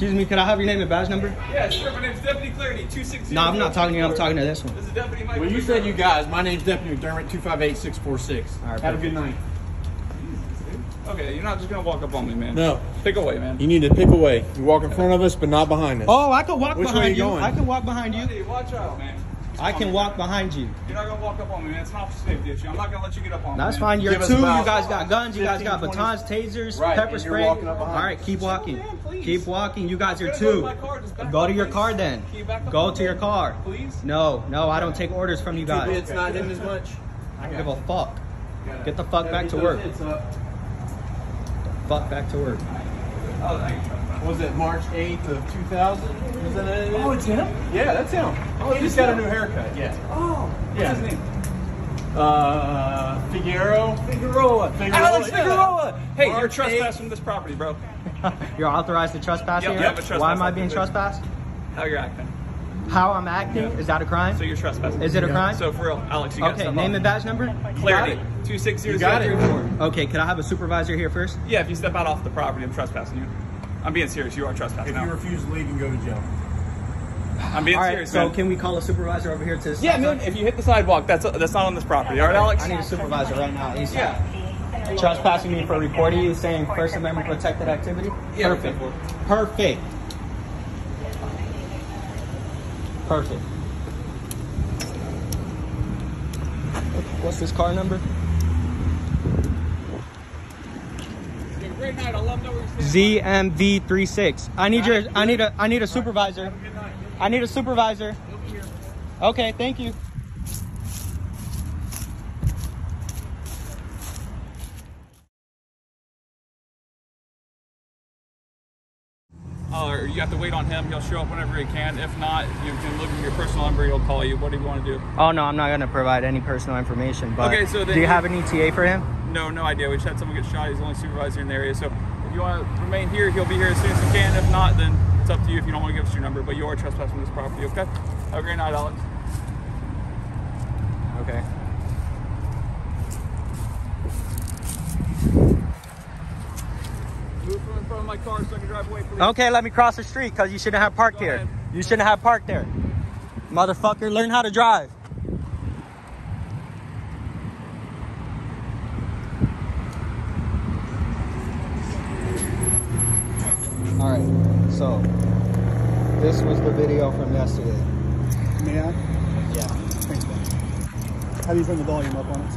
Excuse me, could I have your name and badge number? Yeah, sure. My name's Deputy Clarity, 260. No, I'm not talking to you. I'm talking to this one. This is Deputy Mike. Well, you said you guys. My name's Deputy McDermott, 258-646. All right, have a good night. Okay, you're not just gonna walk up on me, man. No. Pick away, man. You need to pick away. You walk in front of us, but not behind us. Oh, I can walk Which way behind you you. going? I can walk behind you. Hey, watch out, man. I can walk behind you. You're not gonna walk up on me, man. It's an officer safety issue. I'm not gonna let you get up on me. That's man. fine. You're Give us two. You about guys got guns. You guys got 15, batons, tasers, Right, pepper and you're spray. walking up behind All right, us. keep walking. Man, please. Keep walking. You guys are You're gonna two. go to my car, just back Go up, to your please. car then. Can you back up Go on to me? your car. Please? No, I don't take orders from you guys. It's not him as much. I don't give a fuck. Get the fuck back to work. Fuck back to work. Oh, thank you. Was it March 8th of 2000? Was that it? Oh, it's him? Yeah, that's him. Oh, he just got a new haircut. Yeah. Oh, what's his name? Figueroa. Alex Figueroa. Hey, March you're trespassing this property, bro. You're authorized to trespass Yep, here? yep, a trespass Why am I being application. trespassed? How you're acting? How I'm acting? Yeah. Is that a crime? So you're trespassing. Is it a crime? So for real, Alex, you got Okay, name and badge number? Clarity, 260. You got it. Okay, could I have a supervisor here first? Yeah, if you step out off the property, I'm trespassing you. I'm being serious. You are trespassing If you now. refuse to leave, you can go to jail. I'm being All right, serious, so man. can we call a supervisor over here to... Yeah, man. If you hit the sidewalk, that's not on this property. All right, Alex? I need a supervisor right now. ASAP. Yeah. Trespassing me for reporting you, saying First Amendment protected activity? Yeah, Perfect. okay. Perfect. Perfect. What's this car number? Great night. I love knowing where you're staying. ZMV36. I need a supervisor. I need a supervisor. Okay, thank you. Or you have to wait on him. He'll show up whenever he can. If not, you can look at your personal number. He'll call you. What do you want to do? Oh no, I'm not gonna provide any personal information. But Okay, so then do you have an ETA for him? No idea. We just had someone get shot. He's the only supervisor in the area. So if you want to remain here, he'll be here as soon as he can. If not, then it's up to you if you don't want to give us your number. But you are trespassing this property, okay? Have a great night, Alex. Okay. Move from in front of my car so I can drive away, please. Okay, let me cross the street because you shouldn't have parked Go here. ahead. You shouldn't have parked there. Motherfucker, learn how to drive. All right, so this was the video from yesterday. May I? Yeah. Thanks, man. How do you bring the volume up on it?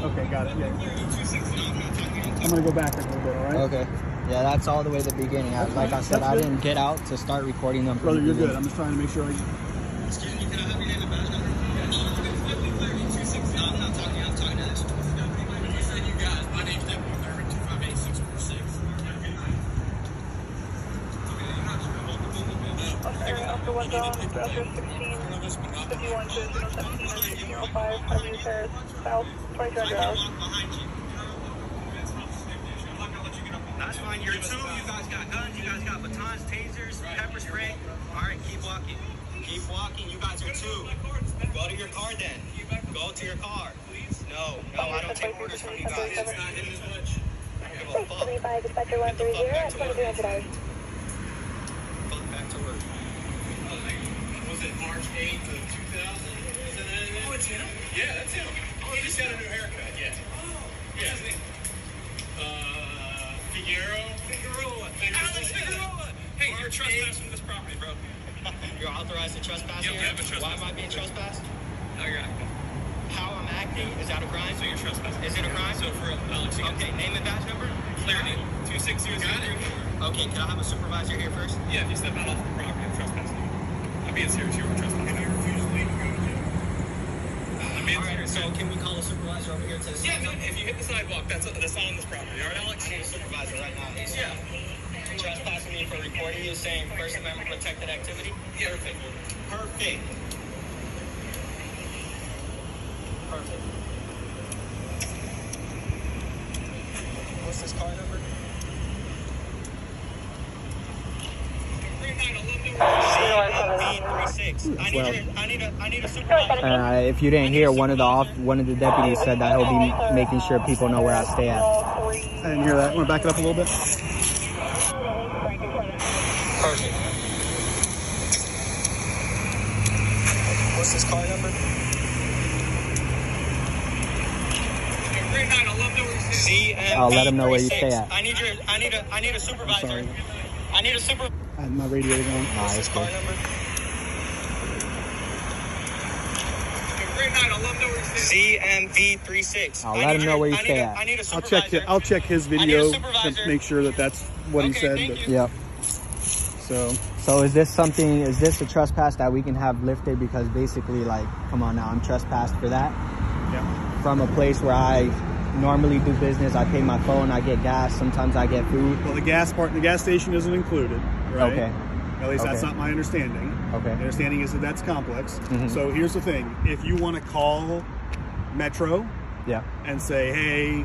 Okay, got it. Yeah. I'm gonna go back a little bit, all right? Okay. Yeah, that's all the way to the beginning. Like I said, That's I good. didn't get out to start recording them. from Brother, the you're good. beginning. I'm just trying to make sure I... Excuse me, can I have your name and badge number? I'm not talking to you. I'm talking to this one. You said you guys. My name's Deputy McDermott, 258-646. After 1 zone, after 16, 51 to 17, 1605, Harvey Terrace, South, 2200 hours. That's fine. You're two. You guys got guns. You guys got batons, tasers, pepper spray. All right, keep walking. Keep walking. You guys are two. Go to your car then. Go to your car. No, I don't take orders from you guys. It's not him as much. I don't give a fuck. 35, dispatcher 130 at 2300 hours. Fuck back to work. Was it March 8th of 2000? Was it that? Oh, it's him? Yeah, that's him. Oh, he just got a new haircut. Yeah. Yeah. What's his name? Figueroa. Alex Figueroa. Hey, you're trespassing this property, bro. You're authorized to trespass Yep, here? yep, a trespass. Why am I being trespassed? How you're acting? How I'm acting? Is that a crime? So you're trespassing. Is it a crime? So for real, Alex, you Okay, name and badge number? Clarity, 260. Okay, can I have a supervisor here first? Yeah, if you step out off the property, I'm trespassing you. I'm being serious. You are trespassing. If you refuse to leave, you go to jail. I'm being All right, serious. so can we call a supervisor over here to... Yeah, man. If you hit the sidewalk, that's not on this property. All right, Alex? I need a supervisor right now. Yeah. Trespassing me for recording you, saying First Amendment protected activity? Yeah. Perfect. Perfect. Perfect. What's this car number? ZMV36. I need a supervisor. If you didn't hear, one of the deputies said that he'll be making sure people know where I stay at. I didn't hear that. Want to back it up a little bit? Perfect. What's this car number? I'll let him know where you stay at. I need a supervisor. Sorry. I need a supervisor. I had my radio going. What's this car number? CMV36. I'll let him know where you stay at. I need a supervisor. I'll check his video to make sure that that's what he said. But, Yep. So is this a trespass that we can have lifted? Because basically, like, come on now, I'm trespassed for that. yeah. From a place where I normally do business. I pay my phone, I get gas, sometimes I get food. Well, the gas station isn't included, right? Okay. At least that's Okay. not my understanding. Okay. The understanding is that that's complex. Mhm. So here's the thing. If you want to call Metro Yeah. and say, hey,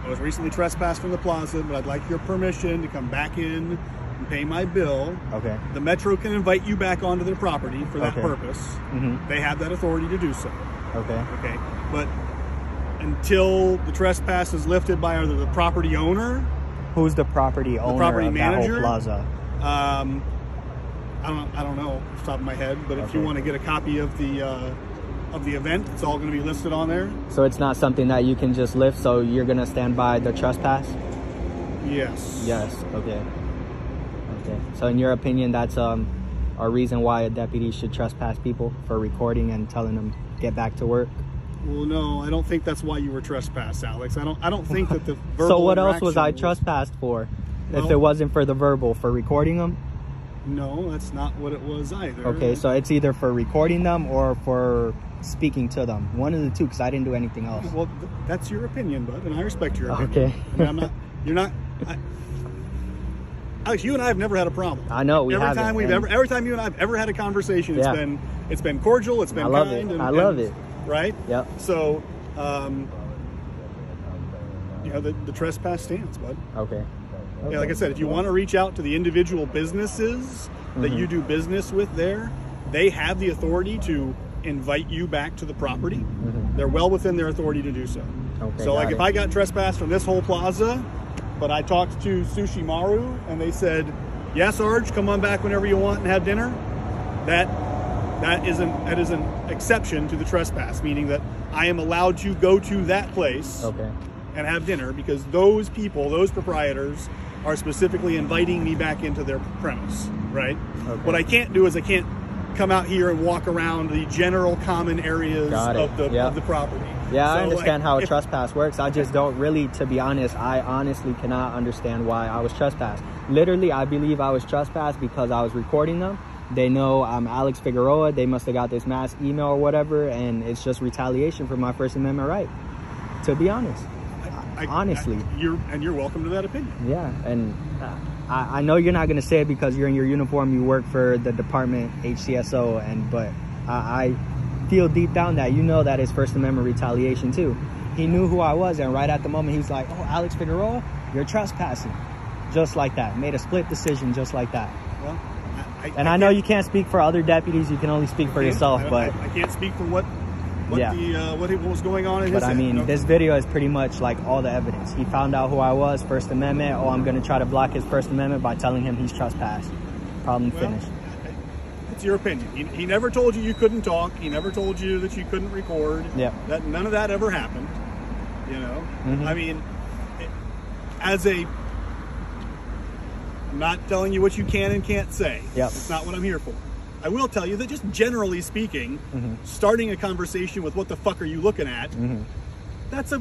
I was recently trespassed from the plaza, but I'd like your permission to come back in and pay my bill. Okay. The Metro can invite you back onto their property for that Okay. purpose. Mhm. They have that authority to do so. Okay. Okay. But until the trespass is lifted by either the property owner, Who's the property owner property of manager? that whole plaza? I don't know off the top of my head, but if you Okay. want to get a copy of the event, it's all going to be listed on there. So it's not something that you can just lift, so you're gonna stand by the trespass? Yes. Yes. Okay. Okay. So in your opinion, that's a reason why a deputy should trespass people for recording and telling them get back to work? Well, no, I don't think that's why you were trespassed, Alex. I don't think that the verbal So what else was I interaction trespassed for? If Well- it wasn't for the verbal, for recording them? No, that's not what it was either. Okay, so it's either for recording them or for speaking to them. One of the two, because I didn't do anything else. Well, that's your opinion, bud, and I respect your opinion. Okay. I mean, I'm not. You're not. Alex, you and I have never had a problem. I know we haven't. Every time you and I have ever had a conversation, Yeah. it's been cordial. It's been I love kind. it. And, I love it. Right. Yep. So, the trespass stance, bud. Okay. Yeah, like I said, if you want to reach out to the individual businesses that you do business with there, they have the authority to invite you back to the property. They're well within their authority to do so. Okay, So, like, got if it. I got trespassed from this whole plaza, but I talked to Sushi Maru and they said, "Yeah, Sarge, come on back whenever you want and have dinner," that is an exception to the trespass, meaning that I am allowed to go to that place Okay. and have dinner because those people, those proprietors, are specifically inviting me back into their premise, right? Okay. What I can't do is I can't come out here and walk around the general common areas Got it. of the Yep. property. Yeah, So, I understand how a if- trespass works. I just don't really, to be honest, I honestly cannot understand why I was trespassed. Literally, I believe I was trespassed because I was recording them. They know I'm Alex Figueroa. They must have got this mass email or whatever, and it's just retaliation for my First Amendment right, to be honest. Honestly. You're welcome to that opinion. Yeah, and I know you're not going to say it because you're in your uniform, you work for the department, HCSO, but I feel deep down that you know that is First Amendment retaliation too. He knew who I was, and right at the moment he's like, "Oh, Alex Figueroa, you're trespassing." Just like that. Made a split decision just like that. Well, I know you can't speak for other deputies, you can only speak for yourself, but I can't speak for what Yeah. what was going on in his But I head, mean, you know? this video is pretty much like all the evidence. He found out who I was, First Amendment. Oh, I'm going to try to block his First Amendment by telling him he's trespassed. Problem Well, finished. It's your opinion. He never told you couldn't talk. He never told you that you couldn't record. Yeah. That none of that ever happened. You know. Mhm. I mean, I'm not telling you what you can and can't say. Yep. It's not what I'm here for. I will tell you that just generally speaking, starting a conversation with "What the fuck are you looking at?" That's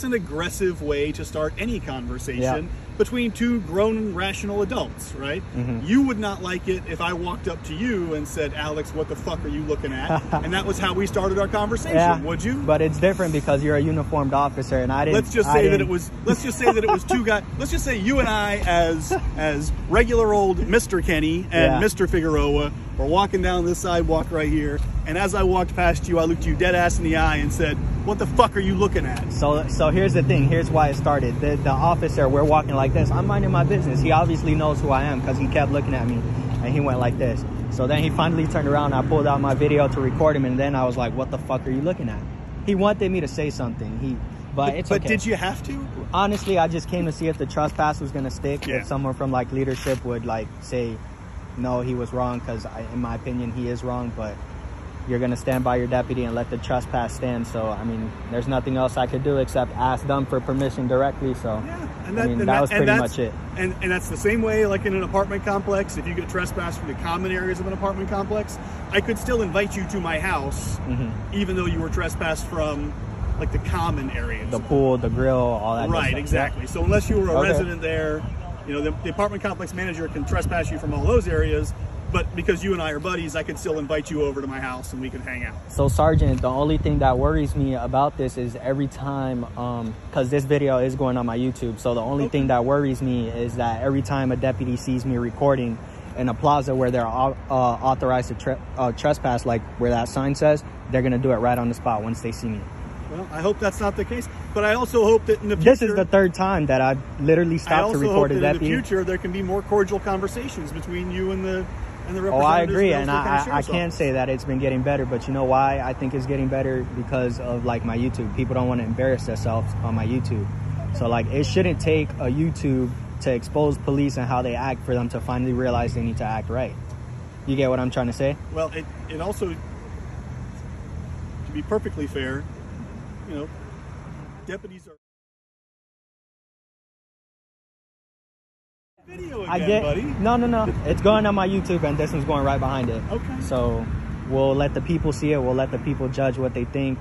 an aggressive way to start any conversation between two grown, rational adults, right? You would not like it if I walked up to you and said, "Alex, what the fuck are you looking at?" And that was how we started our conversation. Yeah, Would you? But it's different because you're a uniformed officer, and I didn't. Let's just say that it was two guys. Let's just say you and I, as regular old Mr. Kenny and Mr. Figueroa, were walking down this sidewalk right here, and as I walked past you, I looked you dead ass in the eye and said, "What the fuck are you looking at?" So here's the thing. Here's why it started. The officer, we're walking like this. I'm minding my business. He obviously knows who I am because he kept looking at me, and he went like this. So then he finally turned around. I pulled out my video to record him, and then I was like, "What the fuck are you looking at?" He wanted me to say something. but it's okay. But did you have to? Honestly, I just came to see if the trespass was gonna stick. Yeah. If someone from like leadership would like say, no, he was wrong, because in my opinion, he is wrong. But you're gonna stand by your deputy and let the trespass stand. So I mean, there's nothing else I could do except ask them for permission directly. So Yeah, that was pretty much it. And that's the same way, like in an apartment complex. If you get trespassed from the common areas of an apartment complex, I could still invite you to my house, even though you were trespassed from like the common areas, The pool, the grill, all that. right? stuff. Exactly. So unless you were a resident there, you know, the apartment complex manager can trespass you from all those areas. But because you and I are buddies, I could still invite you over to my house and we can hang out. So Sergeant, the only thing that worries me about this is every time, because this video is going on my YouTube, so the only thing that worries me is that every time a deputy sees me recording in a plaza where they're authorized to trespass, like where that sign says, they're going to do it right on the spot once they see me. Well, I hope that's not the case, but I also hope that in the future... This is the third time that I've literally stopped to record a deputy. In the future there can be more cordial conversations between you and the representatives. Oh, I agree, and I can't say that it's been getting better, but you know why I think it's getting better? Because of like my YouTube. People don't want to embarrass themselves on my YouTube. So like it shouldn't take a YouTube to expose police and how they act for them to finally realize they need to act right. You get what I'm trying to say? Well, it also, to be perfectly fair, you know, deputies are... Video again, buddy. No. It's going on my YouTube, and this one's going right behind it. Okay. So we'll let the people see it. We'll let the people judge what they think.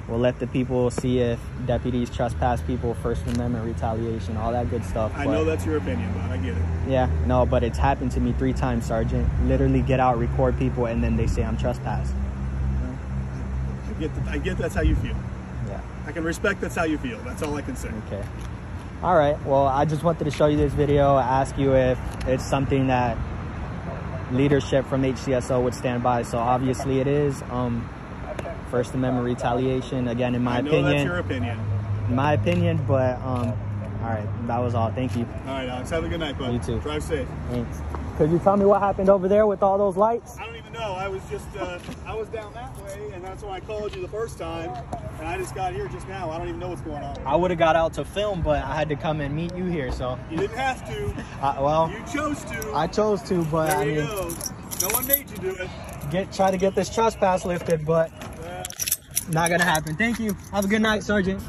We'll let the people see if deputies trespass people, First Amendment retaliation, all that good stuff. I know that's your opinion, but I get it. Yeah, no, but it's happened to me 3 times, Sergeant. Literally get out, record people, and then they say I'm trespassed. I get that's how you feel. Yeah. I can respect that's how you feel. That's all I can say. Okay. All right. Well, I just wanted to show you this video, ask you if it's something that leadership from HCSO would stand by. So obviously it is. First Amendment retaliation, again, in my opinion. That's your opinion. In my opinion, but all right, that was all. Thank you. All right, Alex. Have a good night, bud. You too. Drive safe. Thanks. Could you tell me what happened over there with all those lights? I don't even know. I was just, I was down that way, and that's when I called you the first time, and I just got here just now. I don't even know what's going on. I would have got out to film, but I had to come and meet you here, so. You didn't have to. Well. You chose to. I chose to, but there I you mean. go. No one made you do it. Try to get this trespass lifted, but not gonna happen. Thank you. Have a good night, Sergeant.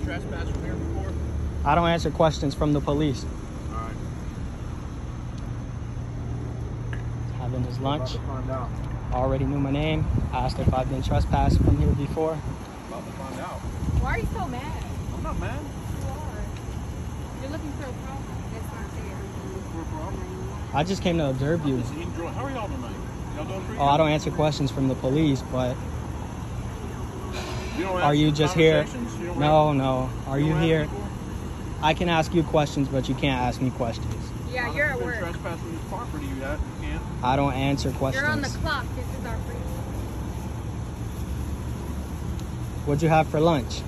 Trespass from here before? I don't answer questions from the police. All right. Having his lunch. About to find out. Already knew my name. Asked if I've been trespassed from here before. About to find out. Why are you so mad? I'm not mad. You are. You're looking for a problem. That's not fair. For a problem. I just came to observe you. Just enjoy. How are y'all tonight? Y'all doing pretty Oh, I don't answer questions from the police, but You don't are you answer just here? conversations? You don't No. Are you don't here? ask people? I can ask you questions, but you can't ask me questions. Yeah, you're at If work. you're trespassing this property, you can't. I don't answer questions. You're on the clock. This is our free. What'd you have for lunch?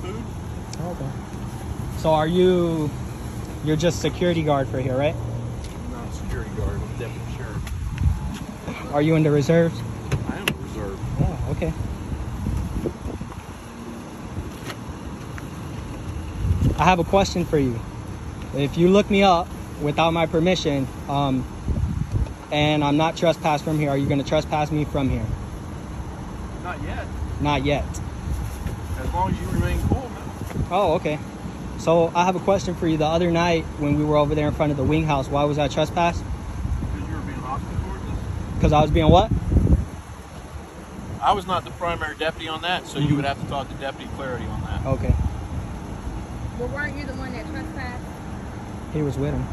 Food? Okay. So you're just security guard for here, right? I'm not a security guard. I'm a deputy sheriff. Are you in the reserves? I am a reserve. Oh, okay. I have a question for you. If you look me up without my permission, and I'm not trespassed from here, are you going to trespass me from here? Not yet. Not yet. As long as you remain cool, man. Oh, okay. So I have a question for you. The other night when we were over there in front of the wing house, why was I trespassed? Because you were being hostile towards us. Because I was being what? I was not the primary deputy on that, so you would have to talk to Deputy Clarity on that. Okay. Well, weren't you the one that trespassed? He was with him.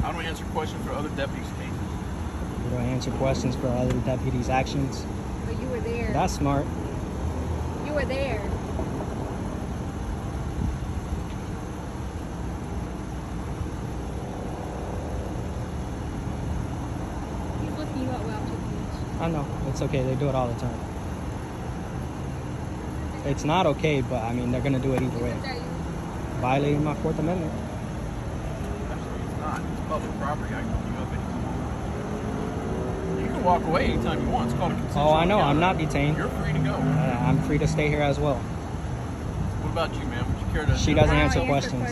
I don't answer questions for other deputies' cases. You don't answer questions for other deputies' actions. But you were there. That's smart. You were there. He's looking you up while I'm taking I know. It's okay. They do it all the time. It's not okay, but I mean, they're going to do it either way. Violating my 4th Amendment. Actually, it's not. It's public property. I can pick you up anytime. You can walk away anytime you want. It's called a consensual Oh, I know. encounter. I'm not detained. You're free to go. I'm free to stay here as well. What about you, ma'am? Would you care to... She doesn't I don't answer answer questions.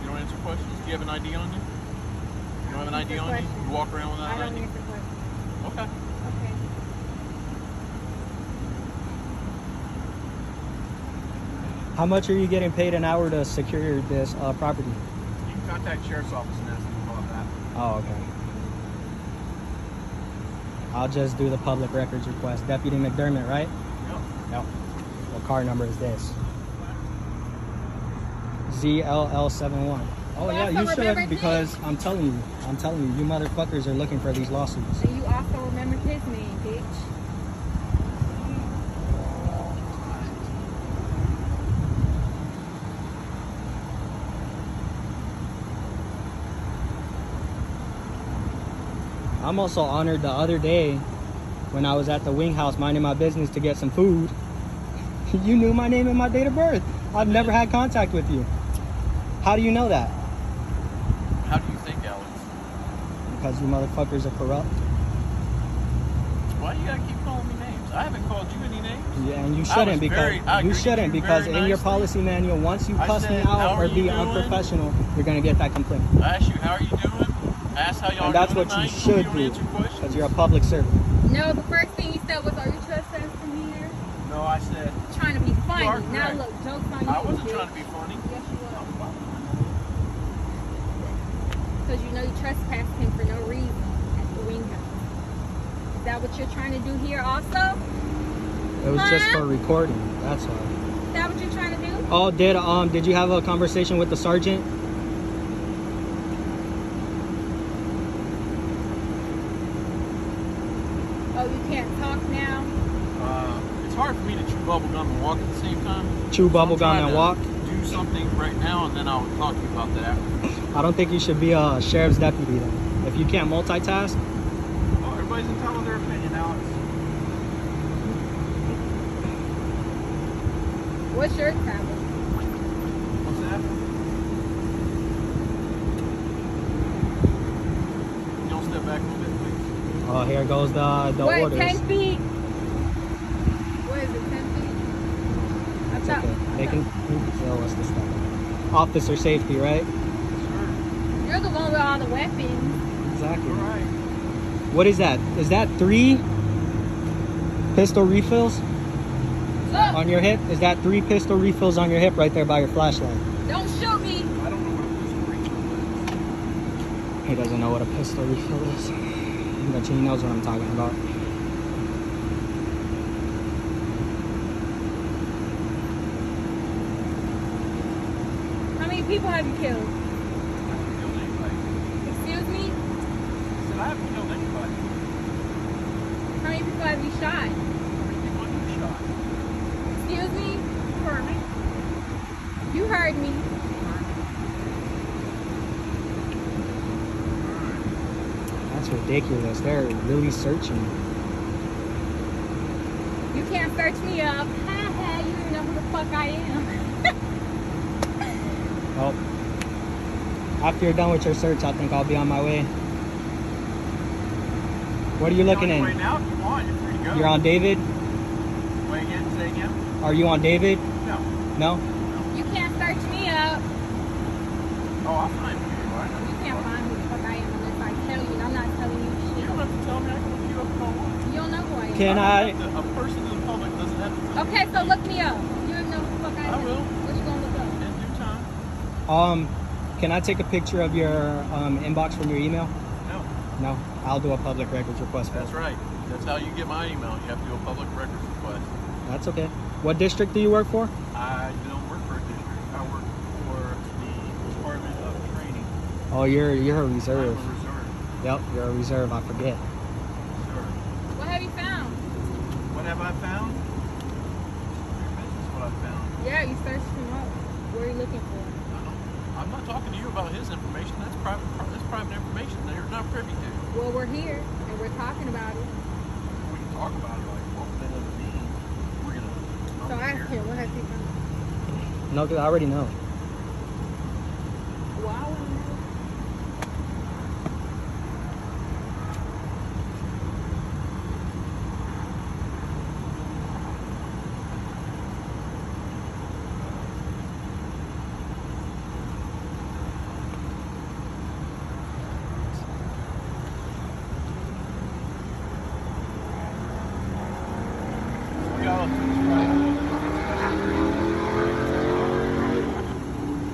You don't answer questions? Do you have an ID on you? You don't have an ID on you? You walk around without I an don't ID? answer questions. Okay. Okay. How much are you getting paid an hour to secure this property? You can contact Sheriff's Office and ask them about that. Oh, okay. I'll just do the public records request. Deputy McDermott, right? Yep. No. What car number is this? ZLL71. Oh You yeah, also you should, remember because I'm telling you, you motherfuckers are looking for these lawsuits. And you also remember his name, bitch. I'm also honored the other day when I was at the wing house minding my business to get some food. You knew my name and my date of birth. I've never had contact with you. How do you know that? How do you think, Alex? Because you motherfuckers are corrupt. Why do you gotta keep calling me names? I haven't called you any names. Yeah, and you shouldn't because in your policy manual, once you I cuss me said, "How out are or you be doing?" unprofessional, you're gonna get that complaint. I asked you, how are you doing? Ask how y'all And that's doing what you tonight. should don't do, answer questions. because you're a public servant. No, the first thing you said was, are you trespassing here? No, I said, Trying to be funny. are Now correct. look, joke's on you. I wasn't bitch. trying to be funny. Yes, you was. Because you know you trespassed him for no reason at the wing house. Is that what you're trying to do here also? It was just for recording. That's all. Is that what you're trying to do? Oh, did you have a conversation with the sergeant? Oh, you can't talk now? It's hard for me to chew bubble gum and walk at the same time. Chew So bubble I'm gum trying and to walk? Do something right now, and then I'll talk to you about that after. I don't think you should be a sheriff's deputy then. If you can't multitask. Oh, everybody's entitled to their opinion, Alex. What's your travel? What's that? Don't step back a little bit, please. Oh, here goes the What, orders. 10 feet? What is it, 10 feet? I It's thought, okay. They can what's the stuff? Officer safety, right? Sure. you're the one with all the weapons. Exactly. All right. What is that? Is that 3 pistol refills Look, on your hip? Is that 3 pistol refills on your hip right there by your flashlight? don't shoot me. I don't know what a pistol refill is. He doesn't know what a pistol refill is. But he knows what I'm talking about. How many people have you killed? I haven't killed anybody. Excuse me? I said I haven't killed anybody. How many people have you shot? How many people have you shot? Excuse me? You heard me. You heard me. That's ridiculous. They're really searching. You can't search me up. Ha ha, you don't even know who the fuck I am. Well, after you're done with your search, I think I'll be on my way. What are you looking Right in? now, if you want, you're free to go. You're on David? Wait again, say again. Are you on David? No. No? You can't search me up. Oh, I'll find who you are. You can't find who the fuck I am unless I tell you, and I'm not telling you You shit. don't have to tell me. I can look you up if I want. You don't know who I am. Can I? A person in the public doesn't have to tell me. Okay, so look me up. You don't know who the fuck I am. I will. What you gonna look up? In due time. Can I take a picture of your inbox from your email? No. No? I'll do a public records request. That's right. That's how you get my email. You have to do a public records request. That's okay. What district do you work for? I don't work for a district. I work for the Department of Training. Oh, you're a I'm reserve. a reserve. Yep, you're a reserve. I forget. Sure. What have you found? What have I found? This is what I found. Yeah, you searched him up. What are you looking for? I'm not talking to you about his information. That's private information that you're not privy to. Well, we're here and we're talking about it. We can talk about it like what that doesn't mean. We're gonna. So ask him, what has he found? No, because I already know. Well, I want to know.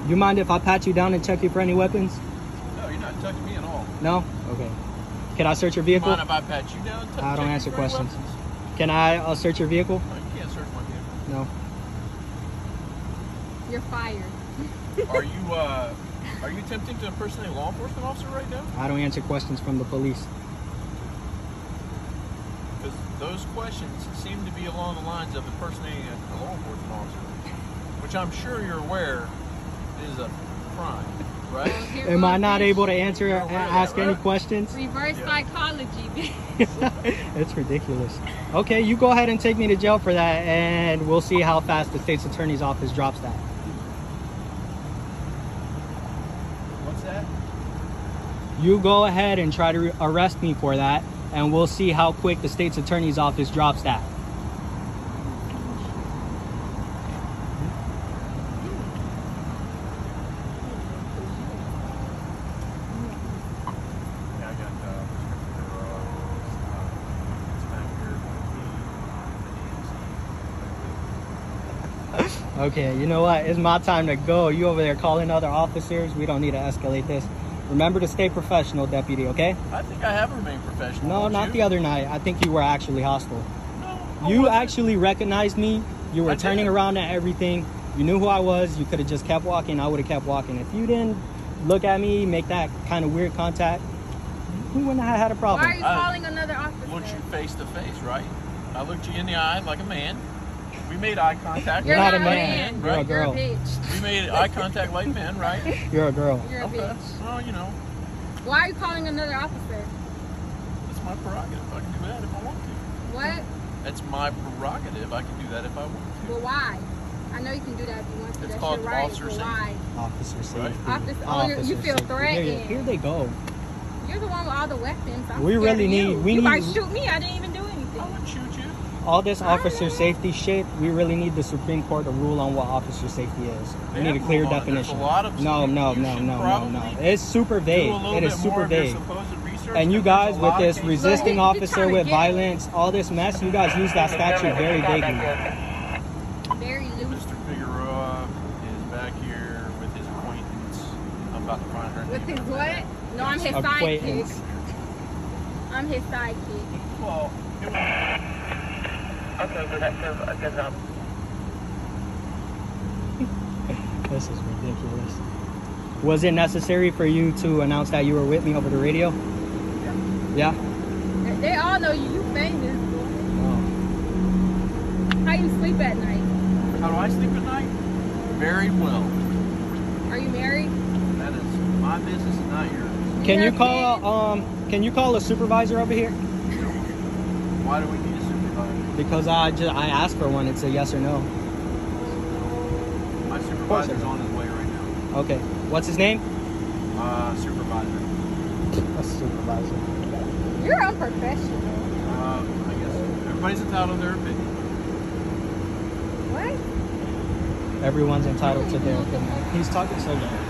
You mind if I pat you down and check you for any weapons? No, you're not touching me at all. No? Okay. Can I search your vehicle? Mind if I pat you down? I don't check answer you for any questions. weapons? Can I search your vehicle? No, you can't search my vehicle. No. You're fired. Are you attempting to impersonate a law enforcement officer right now? I don't answer questions from the police. Because those questions seem to be along the lines of impersonating a law enforcement officer, which I'm sure you're aware is a crime, right? Well, here Am I goes not this able to answer ask any right? questions? Reverse psychology, bitch. It's ridiculous. Okay, you go ahead and take me to jail for that, and we'll see how fast the state's attorney's office drops that. What's that? You go ahead and try to arrest me for that, and we'll see how quick the state's attorney's office drops that. Yeah, I got Okay, you know what? It's my time to go. You over there calling other officers. We don't need to escalate this. Remember to stay professional, deputy, okay? I think I have remained professional. No, don't not you? the other night. I think you were actually hostile. No, I You wasn't. actually recognized me. You were I turning did. around at everything. You knew who I was. You could have just kept walking. I would have kept walking. If you didn't look at me, make that kind of weird contact, we wouldn't have had a Why problem. are you calling another officer? Looked you face to face, right? I looked you in the eye like a man. We made eye contact. You're not not a man. You're a right? You're a girl. bitch. We made eye contact like men, right? You're a girl. You're a Okay. bitch. Well, you know, Why are you calling another officer? it's my prerogative. I can do that if I want to. What? It's my prerogative. I can do that if I want to. Well, why? I know you can do that if you want to. It's That's called your right. officer But safety. why? Officer safety. Officer- oh, you Officer feel safety. threatened. Here they go. You're the one with all the weapons. I'm We scared really of need- You. we You need- might shoot me. I didn't even do anything. I wouldn't shoot you. All this officer safety shit, we really need the Supreme Court to rule on what officer safety is. We They need a have clear ruled on it. There's definition. a lot of- No. you should It's super vague. Do a little It is bit more super of your vague. supposed research, And you because guys there's a with lot of this cases- resisting Look, you're officer trying to with get- violence, all this mess, you guys use that statute very vaguely. Very loose. Mr. Figueroa is back here with his acquaintance. I'm about to find her With name. his what? No, I'm his sidekick. Acquaintance. I'm his sidekick. Well, it was, This is ridiculous. Was it necessary for you to announce that you were with me over the radio? Yeah? They all know you. You famous. Oh. How you sleep at night? how do I sleep at night? Very well. Are you married? That is my business and not yours. Can you Yes, can you call a supervisor over here? Why do we need a supervisor? Because I asked for one. It's a yes or no. My supervisor's on his way right now. Okay. What's his name? Supervisor. A supervisor. You're unprofessional. I guess everybody's entitled to their opinion. What? Everyone's entitled to their opinion. He's talking so loud.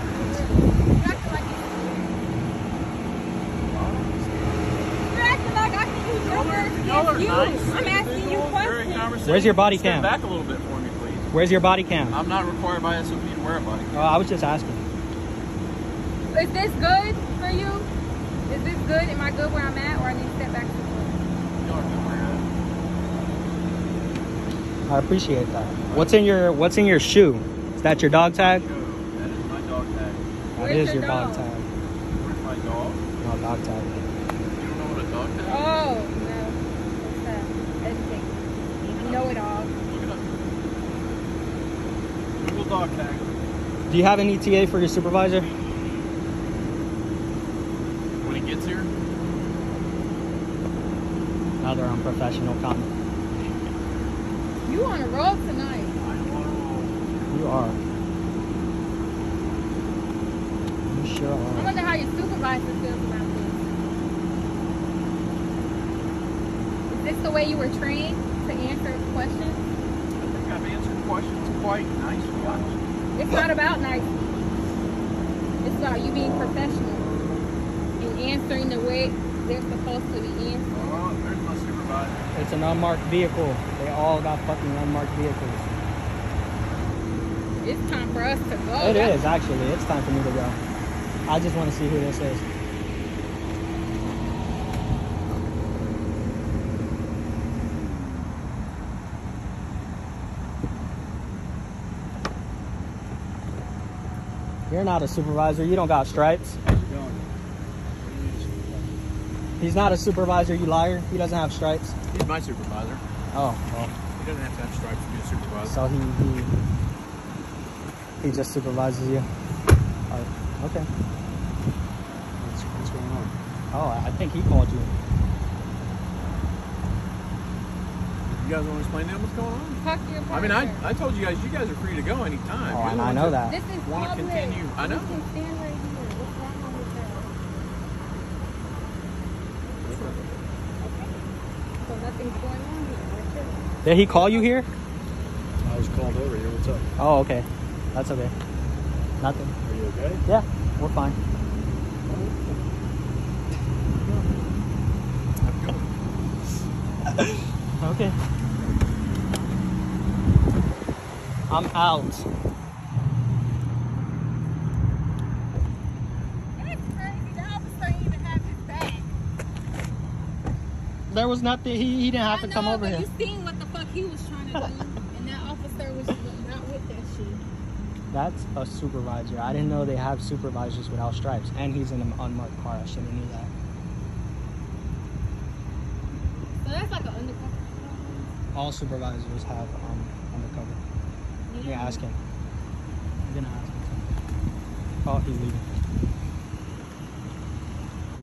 You're acting like I can use your words Y'all are against you. nice I'm asking you individuals, very questions. conversational. Where's your body Stand cam? back a little bit for me, please. Where's your body cam? I'm not required by SOP to wear a body cam. I was just asking. Is this good for you? Is this good? Am I good where I'm at, or I need to step back to the front? You are good where you're at. I appreciate that. What's in your shoe? Is that your dog tag? That is my dog tag. That Where's is your your dog dog? tag. Where's my dog? No, dog tag. You don't know what a dog tag is? Oh, no. What's that? Educate. You know it all. Look it up. Google dog tag. Do you have an ETA for your supervisor? When he gets here, Another unprofessional comment. You on a roll tonight. You are. You sure I are. wonder how your supervisor feels about this. Is this the way you were trained to answer questions? I think I've answered questions quite nicely, honestly. It's not about nice. It's about you being professional and answering the way they're supposed to be answered. Oh, there's my supervisor. It's an unmarked vehicle. They all got fucking unmarked vehicles. It's time for us to go. It is, actually. It's time for me to go. I just want to see who this is. You're not a supervisor. You don't got stripes. He's not a supervisor, you liar. He doesn't have stripes. He's my supervisor. Oh, well. He doesn't have to have stripes to be a supervisor. So he just supervises you. Oh, okay. What's going on? Oh, I think he called you. You guys want to explain to him what's going on? Talk to your I mean, partner. I told you guys are free to go anytime. Oh, You're the I ones know that that. This is want to public. continue. I know. You can stand right here. What's wrong with that? So nothing's going on here. We're chilling. Did he call you here? I was called over here. What's up? Oh, okay. That's okay. Nothing. Are you okay? Yeah, we're fine. Okay. I'm out. That's crazy. The officer didn't even have his back. There was nothing. He didn't have to come over but here. you seen what the fuck he was trying to do, and that officer was not with that shit. That's a supervisor. I didn't know they have supervisors without stripes. And he's in an unmarked car. I should have knew that. So that's like an undercover. All supervisors have undercover. Yeah, ask him. I'm gonna ask him. Oh, he's leaving.